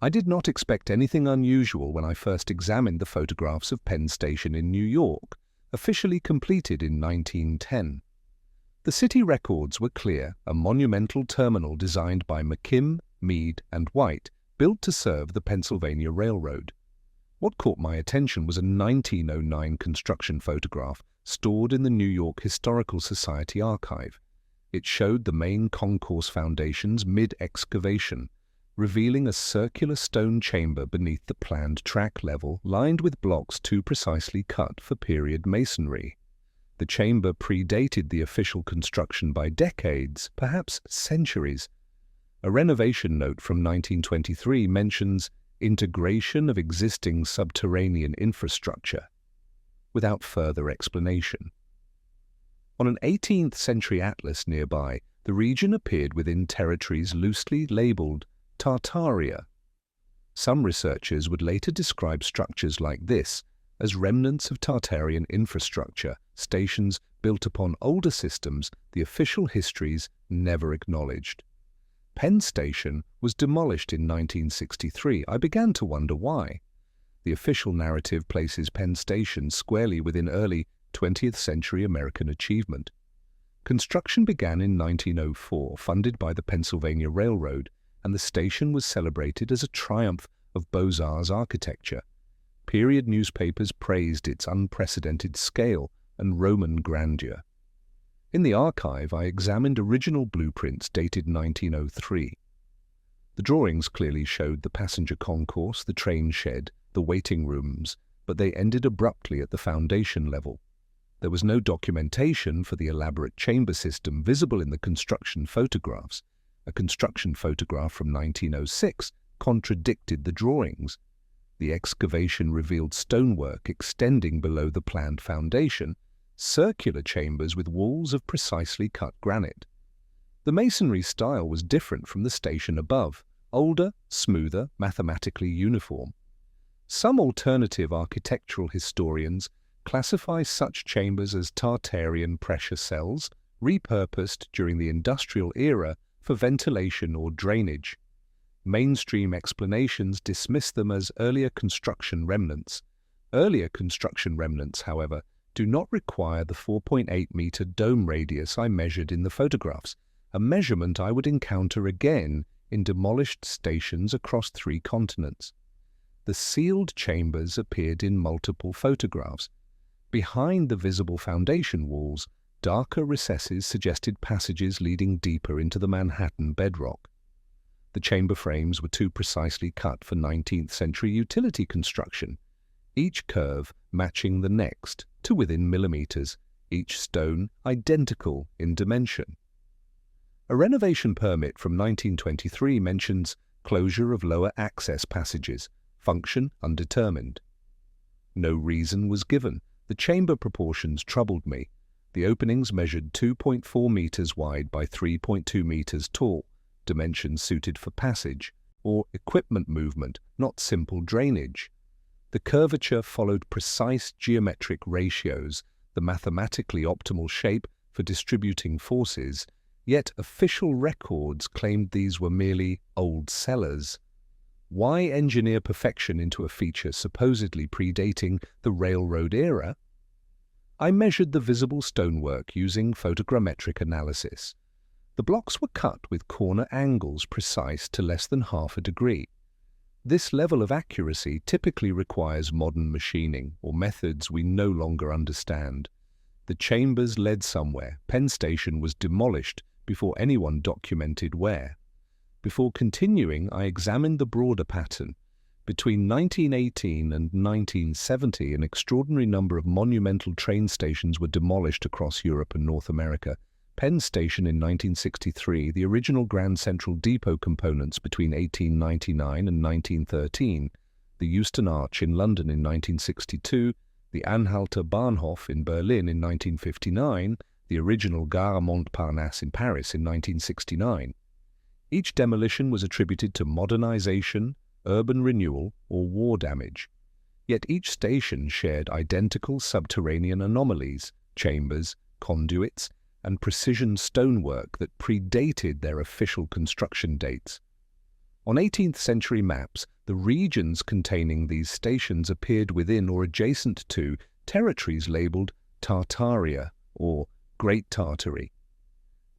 I did not expect anything unusual when I first examined the photographs of Penn Station in New York, officially completed in 1910. The city records were clear: a monumental terminal designed by McKim, Meade, and White, built to serve the Pennsylvania Railroad. What caught my attention was a 1909 construction photograph stored in the New York Historical Society archive. It showed the main concourse foundations mid-excavation, revealing a circular stone chamber beneath the planned track level, lined with blocks too precisely cut for period masonry. The chamber predated the official construction by decades, perhaps centuries. A renovation note from 1923 mentions integration of existing subterranean infrastructure, without further explanation. On an 18th century atlas nearby, the region appeared within territories loosely labelled Tartaria. Some researchers would later describe structures like this as remnants of Tartarian infrastructure, stations built upon older systems the official histories never acknowledged. Penn Station was demolished in 1963. I began to wonder why. The official narrative places Penn Station squarely within early 20th century American achievement. Construction began in 1904, funded by the Pennsylvania Railroad, and the station was celebrated as a triumph of Beaux-Arts architecture. Period newspapers praised its unprecedented scale and Roman grandeur. In the archive, I examined original blueprints dated 1903. The drawings clearly showed the passenger concourse, the train shed, the waiting rooms, but they ended abruptly at the foundation level. There was no documentation for the elaborate chamber system visible in the construction photographs. A construction photograph from 1906 contradicted the drawings. The excavation revealed stonework extending below the planned foundation, circular chambers with walls of precisely cut granite. The masonry style was different from the station above, older, smoother, mathematically uniform. Some alternative architectural historians classify such chambers as Tartarian pressure cells, repurposed during the industrial era for ventilation or drainage. Mainstream explanations dismiss them as earlier construction remnants. Earlier construction remnants, however, do not require the 4.8-meter dome radius I measured in the photographs, a measurement I would encounter again in demolished stations across 3 continents. The sealed chambers appeared in multiple photographs. Behind the visible foundation walls, darker recesses suggested passages leading deeper into the Manhattan bedrock. The chamber frames were too precisely cut for 19th century utility construction, each curve matching the next to within millimeters, each stone identical in dimension. A renovation permit from 1923 mentions closure of lower access passages, function undetermined. No reason was given. The chamber proportions troubled me. The openings measured 2.4 meters wide by 3.2 meters tall, dimensions suited for passage or equipment movement, not simple drainage. The curvature followed precise geometric ratios, the mathematically optimal shape for distributing forces, yet official records claimed these were merely old cellars. Why engineer perfection into a feature supposedly predating the railroad era? I measured the visible stonework using photogrammetric analysis. The blocks were cut with corner angles precise to less than half a degree. This level of accuracy typically requires modern machining or methods we no longer understand. The chambers led somewhere. Penn Station was demolished before anyone documented where. Before continuing, I examined the broader pattern. Between 1918 and 1970, an extraordinary number of monumental train stations were demolished across Europe and North America. Penn Station in 1963, the original Grand Central Depot components between 1899 and 1913, the Euston Arch in London in 1962, the Anhalter Bahnhof in Berlin in 1959, the original Gare Montparnasse in Paris in 1969. Each demolition was attributed to modernization, urban renewal, or war damage. Yet each station shared identical subterranean anomalies, chambers, conduits, and precision stonework that predated their official construction dates. On 18th century maps, The regions containing these stations appeared within or adjacent to territories labelled Tartaria or Great Tartary.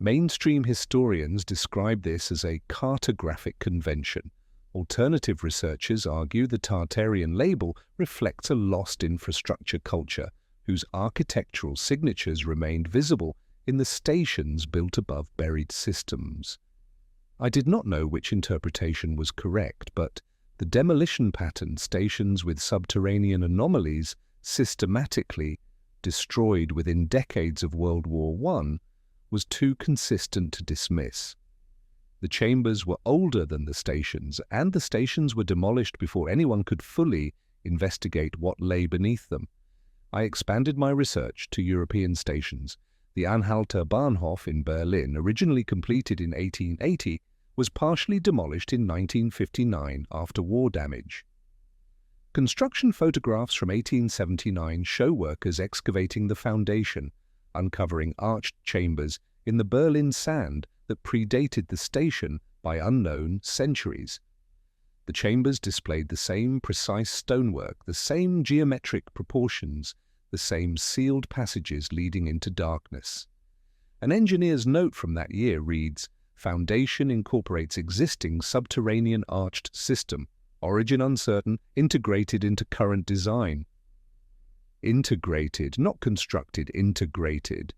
Mainstream historians describe this as a cartographic convention. Alternative researchers argue the Tartarian label reflects a lost infrastructure culture whose architectural signatures remained visible in the stations built above buried systems. I did not know which interpretation was correct, but the demolition pattern stations with subterranean anomalies systematically destroyed within decades of World War I was too consistent to dismiss. The chambers were older than the stations, and the stations were demolished before anyone could fully investigate what lay beneath them. I expanded my research to European stations. The Anhalter Bahnhof in Berlin, originally completed in 1880, was partially demolished in 1959 after war damage. Construction photographs from 1879 show workers excavating the foundation, uncovering arched chambers in the Berlin sand that predated the station by unknown centuries. The chambers displayed the same precise stonework, the same geometric proportions, the same sealed passages leading into darkness. An engineer's note from that year reads, "Foundation incorporates existing subterranean arched system, origin uncertain, integrated into current design." Integrated, not constructed, integrated.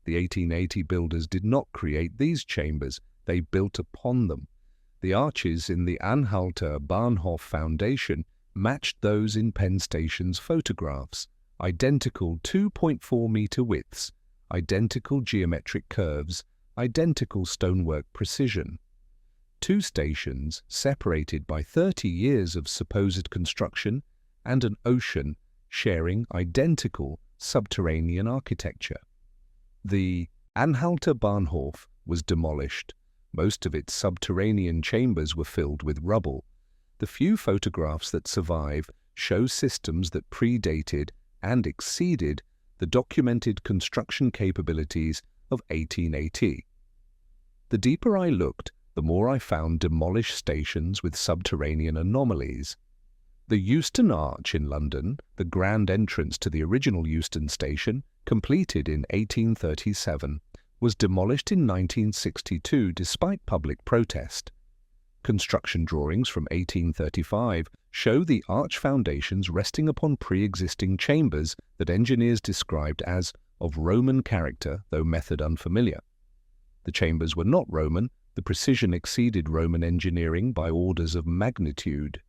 The 1880 builders did not create these chambers, they built upon them. The arches in the Anhalter Bahnhof foundation matched those in Penn Station's photographs. Identical 2.4-meter widths, identical geometric curves, identical stonework precision. Two stations separated by 30 years of supposed construction and an ocean sharing identical subterranean architecture. The Anhalter Bahnhof was demolished. Most of its subterranean chambers were filled with rubble. The few photographs that survive show systems that predated and exceeded the documented construction capabilities of 1880. The deeper I looked, the more I found demolished stations with subterranean anomalies. The Euston Arch in London, the grand entrance to the original Euston Station, completed in 1837, was demolished in 1962 despite public protest. Construction drawings from 1835 show the arch foundations resting upon pre-existing chambers that engineers described as of Roman character, though method unfamiliar. The chambers were not Roman, the precision exceeded Roman engineering by orders of magnitude.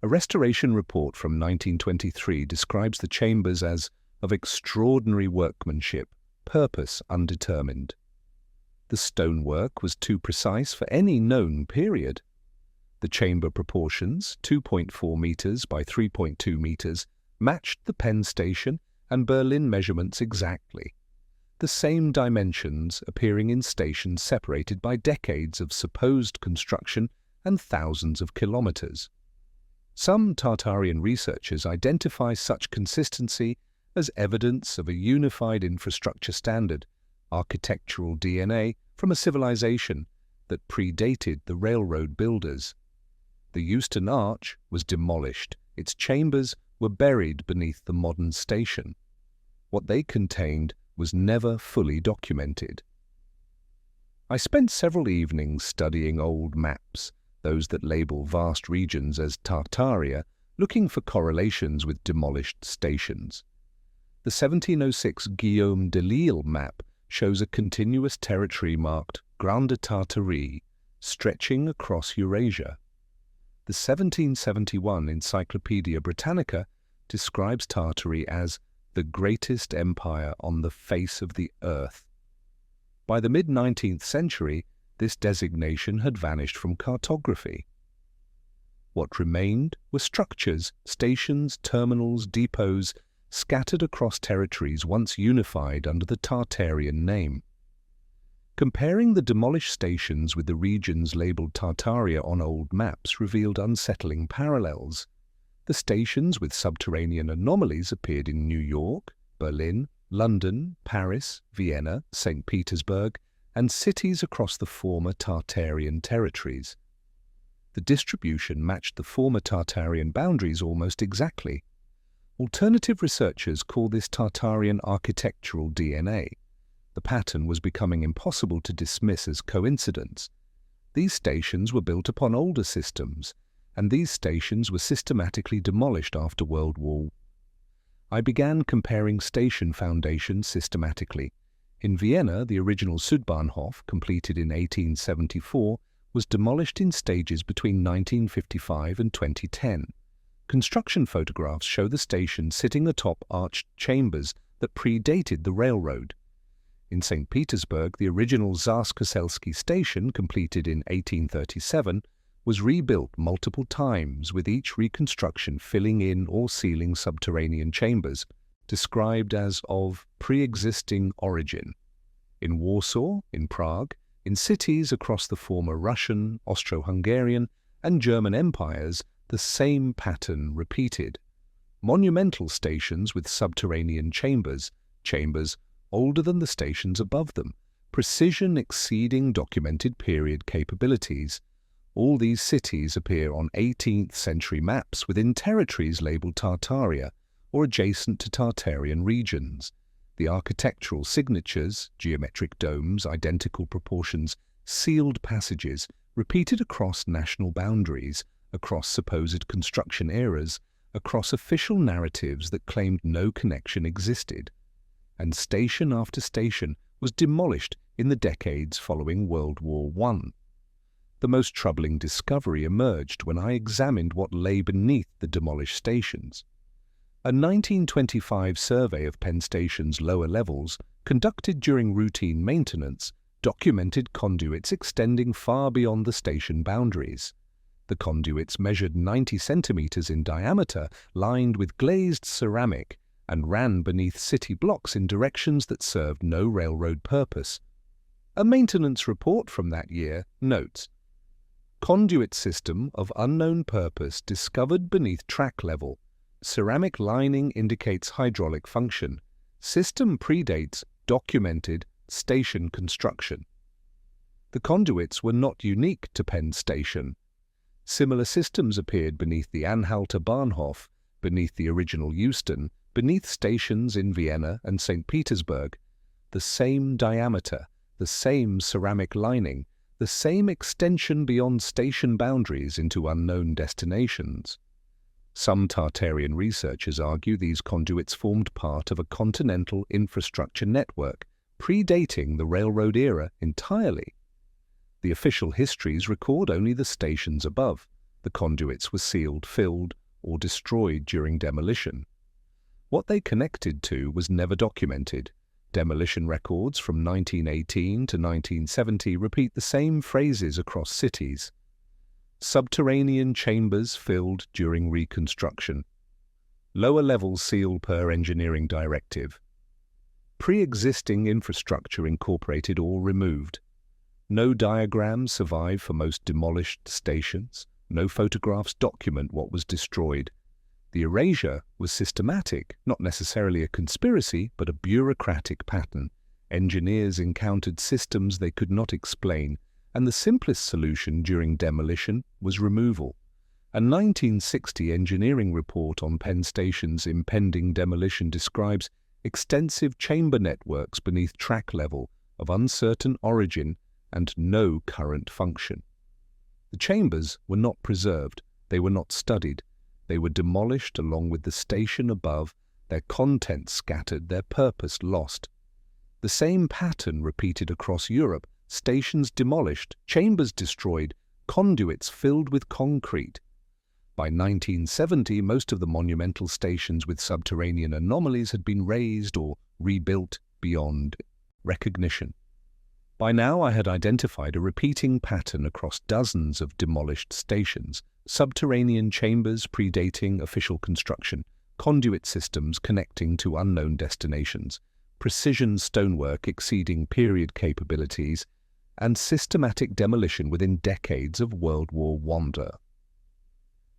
A restoration report from 1923 describes the chambers as of extraordinary workmanship, purpose undetermined. The stonework was too precise for any known period. The chamber proportions, 2.4 meters by 3.2 meters, matched the Penn Station and Berlin measurements exactly. The same dimensions appearing in stations separated by decades of supposed construction and thousands of kilometers. Some Tartarian researchers identify such consistency as evidence of a unified infrastructure standard, architectural DNA from a civilization that predated the railroad builders. The Euston Arch was demolished. Its chambers were buried beneath the modern station. What they contained was never fully documented. I spent several evenings studying old maps, those that label vast regions as Tartaria, looking for correlations with demolished stations. The 1706 Guillaume Delisle map shows a continuous territory marked Grande Tartarie, stretching across Eurasia. The 1771 Encyclopaedia Britannica describes Tartary as the greatest empire on the face of the earth. By the mid-19th century, this designation had vanished from cartography. What remained were structures, stations, terminals, depots, scattered across territories once unified under the Tartarian name. Comparing the demolished stations with the regions labelled Tartaria on old maps revealed unsettling parallels. The stations with subterranean anomalies appeared in New York, Berlin, London, Paris, Vienna, St. Petersburg, and cities across the former Tartarian territories. The distribution matched the former Tartarian boundaries almost exactly. Alternative researchers call this Tartarian architectural DNA. The pattern was becoming impossible to dismiss as coincidence. These stations were built upon older systems, and these stations were systematically demolished after World War I. I began comparing station foundations systematically. In Vienna, the original Südbahnhof, completed in 1874, was demolished in stages between 1955 and 2010. Construction photographs show the station sitting atop arched chambers that predated the railroad. In St. Petersburg, the original Czarskoselski station, completed in 1837, was rebuilt multiple times, with each reconstruction filling in or sealing subterranean chambers, described as of pre-existing origin. In Warsaw, in Prague, in cities across the former Russian, Austro-Hungarian, and German empires, the same pattern repeated. Monumental stations with subterranean chambers older than the stations above them, precision exceeding documented period capabilities. All these cities appear on 18th century maps within territories labelled Tartaria or adjacent to Tartarian regions. The architectural signatures, geometric domes, identical proportions, sealed passages, repeated across national boundaries, across supposed construction eras, across official narratives that claimed no connection existed. And station after station was demolished in the decades following World War I. The most troubling discovery emerged when I examined what lay beneath the demolished stations. A 1925 survey of Penn Station's lower levels, conducted during routine maintenance, documented conduits extending far beyond the station boundaries. The conduits measured 90 centimeters in diameter, lined with glazed ceramic, and ran beneath city blocks in directions that served no railroad purpose. A maintenance report from that year notes, "Conduit system of unknown purpose discovered beneath track level. Ceramic lining indicates hydraulic function. System predates documented station construction." The conduits were not unique to Penn Station. Similar systems appeared beneath the Anhalter Bahnhof, beneath the original Euston, beneath stations in Vienna and St. Petersburg. The same diameter, the same ceramic lining, the same extension beyond station boundaries into unknown destinations. Some Tartarian researchers argue these conduits formed part of a continental infrastructure network, predating the railroad era entirely. The official histories record only the stations above. The conduits were sealed, filled, or destroyed during demolition. What they connected to was never documented. Demolition records from 1918 to 1970 repeat the same phrases across cities. Subterranean chambers filled during reconstruction. Lower levels sealed per engineering directive. Pre-existing infrastructure incorporated or removed. No diagrams survive for most demolished stations. No photographs document what was destroyed. The erasure was systematic, not necessarily a conspiracy, but a bureaucratic pattern. Engineers encountered systems they could not explain, and the simplest solution during demolition was removal. A 1960 engineering report on Penn Station's impending demolition describes extensive chamber networks beneath track level of uncertain origin and no current function. The chambers were not preserved, they were not studied, they were demolished along with the station above, their contents scattered, their purpose lost. The same pattern repeated across Europe, stations demolished, chambers destroyed, conduits filled with concrete. By 1970, most of the monumental stations with subterranean anomalies had been razed or rebuilt beyond recognition. By now I had identified a repeating pattern across dozens of demolished stations, subterranean chambers predating official construction, conduit systems connecting to unknown destinations, precision stonework exceeding period capabilities, and systematic demolition within decades of World War I.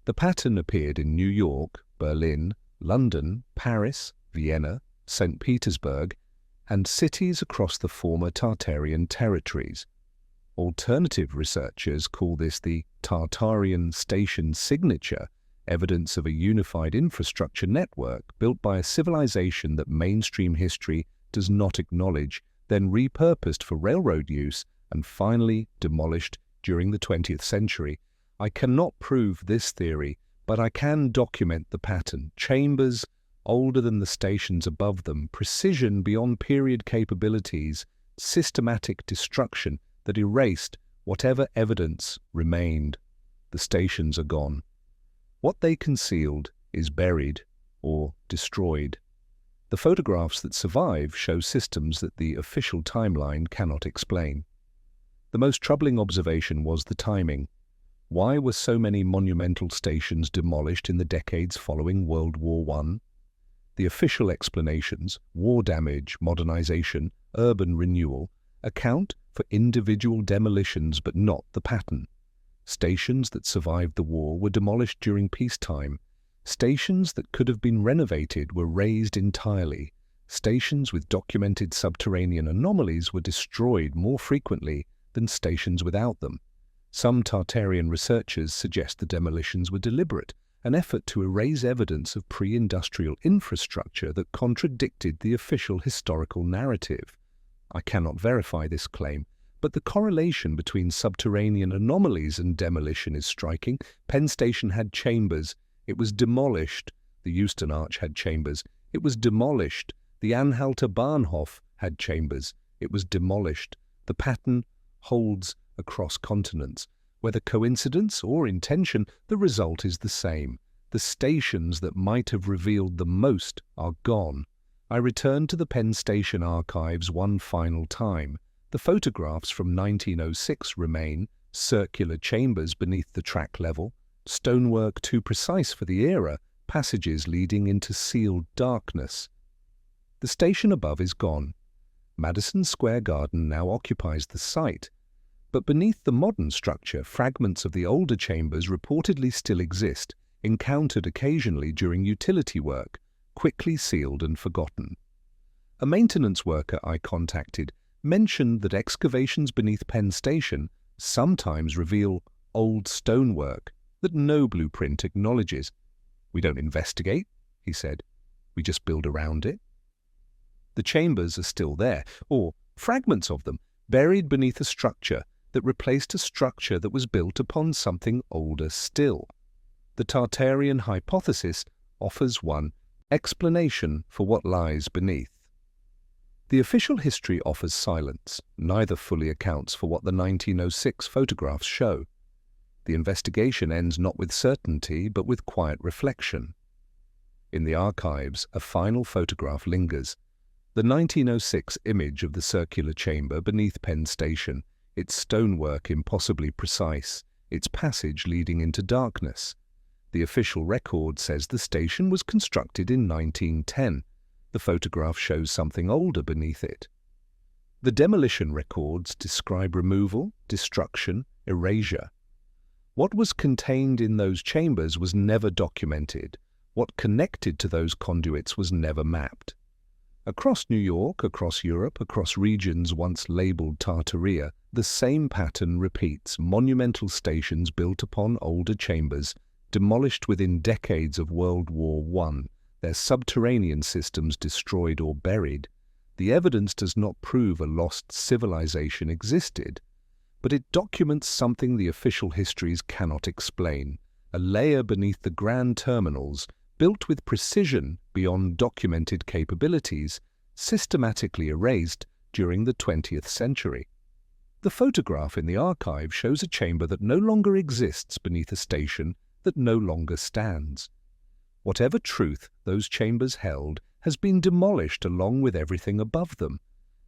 The pattern appeared in New York, Berlin, London, Paris, Vienna, St. Petersburg, and cities across the former Tartarian territories. Alternative researchers call this the Tartarian station signature, evidence of a unified infrastructure network built by a civilization that mainstream history does not acknowledge, then repurposed for railroad use and finally demolished during the 20th century. I cannot prove this theory, but I can document the pattern. Chambers older than the stations above them, precision beyond period capabilities, systematic destruction that erased whatever evidence remained. The stations are gone. What they concealed is buried or destroyed. The photographs that survive show systems that the official timeline cannot explain. The most troubling observation was the timing. Why were so many monumental stations demolished in the decades following World War I? The official explanations, war damage, modernization, urban renewal, account for individual demolitions but not the pattern. Stations that survived the war were demolished during peacetime. Stations that could have been renovated were razed entirely. Stations with documented subterranean anomalies were destroyed more frequently than stations without them. Some Tartarian researchers suggest the demolitions were deliberate, an effort to erase evidence of pre-industrial infrastructure that contradicted the official historical narrative. I cannot verify this claim, but the correlation between subterranean anomalies and demolition is striking. Penn Station had chambers. It was demolished. The Euston Arch had chambers. It was demolished. The Anhalter Bahnhof had chambers. It was demolished. The pattern holds across continents. Whether coincidence or intention, the result is the same. The stations that might have revealed the most are gone. I returned to the Penn Station archives one final time. The photographs from 1906 remain, circular chambers beneath the track level, stonework too precise for the era, passages leading into sealed darkness. The station above is gone. Madison Square Garden now occupies the site, but beneath the modern structure, fragments of the older chambers reportedly still exist, encountered occasionally during utility work, quickly sealed and forgotten. A maintenance worker I contacted mentioned that excavations beneath Penn Station sometimes reveal old stonework that no blueprint acknowledges. "We don't investigate," he said. "We just build around it." The chambers are still there, or fragments of them, buried beneath a structure that replaced a structure that was built upon something older still. The Tartarian hypothesis offers one explanation for what lies beneath. The official history offers silence. Neither fully accounts for what the 1906 photographs show. The investigation ends not with certainty, but with quiet reflection. In the archives, a final photograph lingers. The 1906 image of the circular chamber beneath Penn Station, its stonework impossibly precise, its passage leading into darkness. The official record says the station was constructed in 1910. The photograph shows something older beneath it. The demolition records describe removal, destruction, erasure. What was contained in those chambers was never documented. What connected to those conduits was never mapped. Across New York, across Europe, across regions once labeled Tartaria, the same pattern repeats. Monumental stations built upon older chambers, demolished within decades of World War I, their subterranean systems destroyed or buried. The evidence does not prove a lost civilization existed, but it documents something the official histories cannot explain, a layer beneath the grand terminals, built with precision beyond documented capabilities, systematically erased during the 20th century. The photograph in the archive shows a chamber that no longer exists beneath a station that no longer stands. Whatever truth those chambers held has been demolished along with everything above them,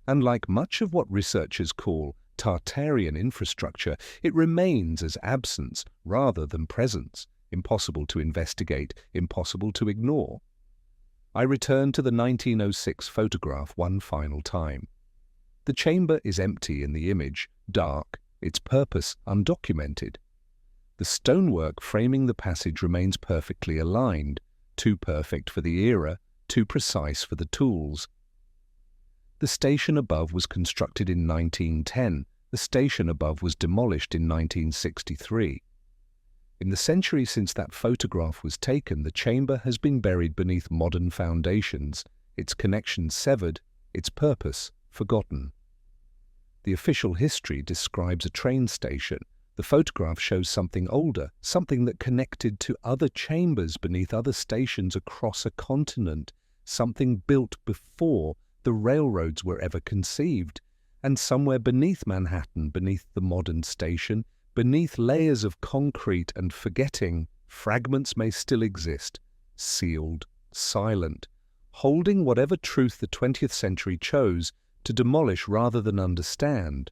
and like much of what researchers call Tartarian infrastructure, it remains as absence rather than presence, impossible to investigate, impossible to ignore. I return to the 1906 photograph one final time. The chamber is empty in the image, dark, its purpose undocumented. The stonework framing the passage remains perfectly aligned, too perfect for the era, too precise for the tools. The station above was constructed in 1910. The station above was demolished in 1963. In the century since that photograph was taken, the chamber has been buried beneath modern foundations, its connection severed, its purpose forgotten. The official history describes a train station. The photograph shows something older, something that connected to other chambers beneath other stations across a continent, something built before the railroads were ever conceived. And somewhere beneath Manhattan, beneath the modern station, beneath layers of concrete and forgetting, fragments may still exist, sealed, silent, holding whatever truth the 20th century chose to demolish rather than understand.